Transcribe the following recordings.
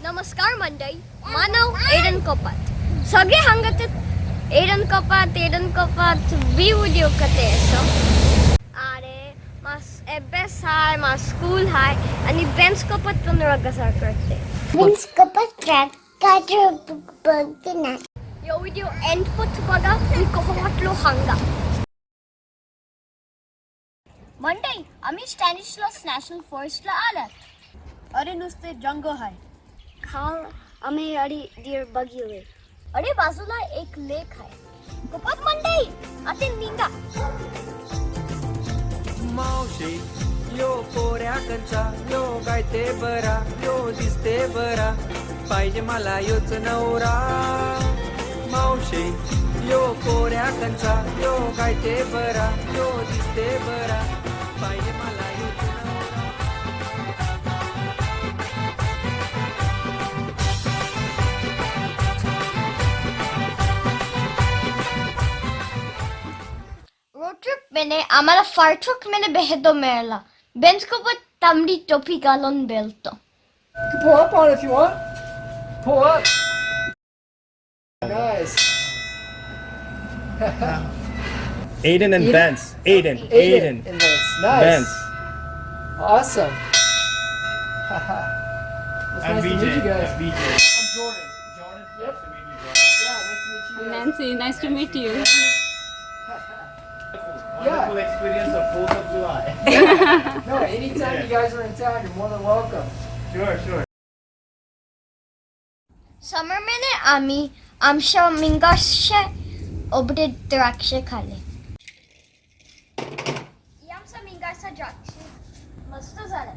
नमस्कार मंडळी, माझं नाव एडन कपात. सगळे सांगतात एडन कपात व्हिडिओ करते असं. अरे मास अभ्यास हाय, मास स्कूल हाय आणि बेंच कपात पण कसा करते. बेंच कपात काय बघते ना. यो व्हिडिओ एंड पत बघा मी कसं वाटलो सांगा. मंडळी, आम्ही स्टॅनिस्लॉस नॅशनल फॉरेस्टला आलात. अरे नुसते जंगल आहे. आम्ही अडी डिअर बघितले. अरे बाजूला एक लेक आहे. कपात मंडई आता निघा. मावशी यो पोऱ्या कंचा यो गायते बरा यो दिसते बरा पाहिजे मला योच नवरा. मावशी यो पोऱ्या कंचा यो गायते बरा यो दिसते बरा पाहिजे मला योच नवरा. रोड ट्रिप मैंने आम्हाला फायर ट्रक मैंने बेहदो मिळाला. बेंच कपात तांबडी टोपी घालून बेलतो. Pull up on it if you want. Pull up. Nice. Aiden and Vance. Aiden. And Vince. Nice. Vance. Awesome. It's nice to meet you guys. BJ. I'm Jordan. Jordan. Yep. Nice to meet you, Jordan. Yeah, nice to meet you guys. Nancy, nice to meet you. Wonderful experience of 4th of July. No, anytime you guys are in town, you're more than welcome. Sure. समर मैंने आम्ही आमच्या मिंगाशे ओबडे द्राक्ष खाल्ले. आमचा मिंगाचा द्राक्ष मस्त झाला.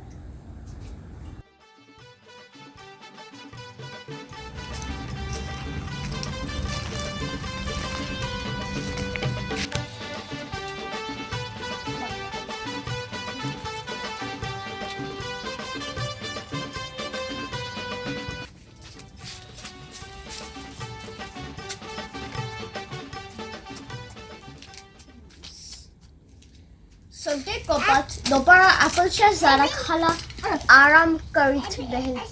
सगळे कपात दोपहर ॲपलच्या झाडाखाला आराम करीत राहिले.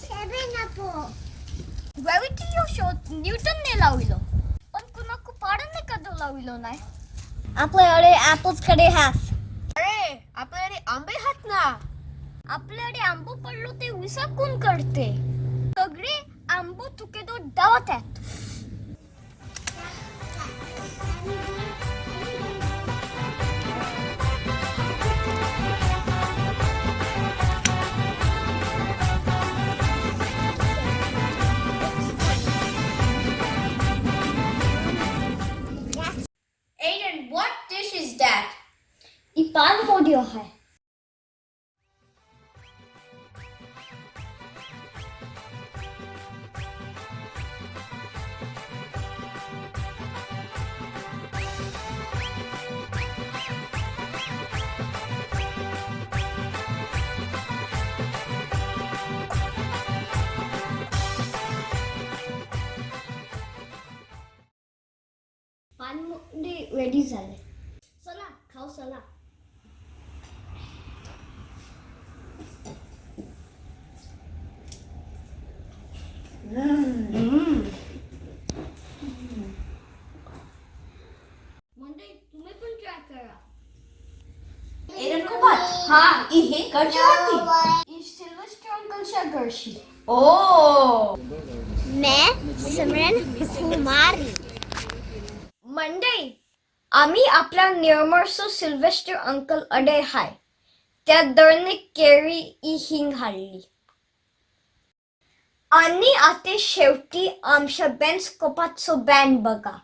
ग्रॅव्हिटी यो शोध न्यूटनने लावलो, पण कुणा कुपाराने कधी लावलो नाही. आपल्याकडे ॲपल्स कडे हात. अरे आपल्याकडे आंबे हात ना. आपल्याकडे आंबो पडलो ते विसा कोण करते. सगळे आंबो तुके तो डावात आहेत. Aiden, what dish is that? ही पान मोडियो है. पान मोडी रेडी झाले. चला खाऊ चला. मंडळी तुम्ही पण ट्राय करा. Aiden Kubat. हाँ, ये करची होती. ही सिल्वेस्टर अंकलच्या घरची. Oh. मैं सिमरन कुमारी. मंडळी आम्ही आपल्या नियमरसो सिल्वेस्टर अंकल अडे हाय. त्या दरने केरी ही हिंग हाडली. आणि आता शेवटी आमच्या बेंच कपातचो बँड बघा.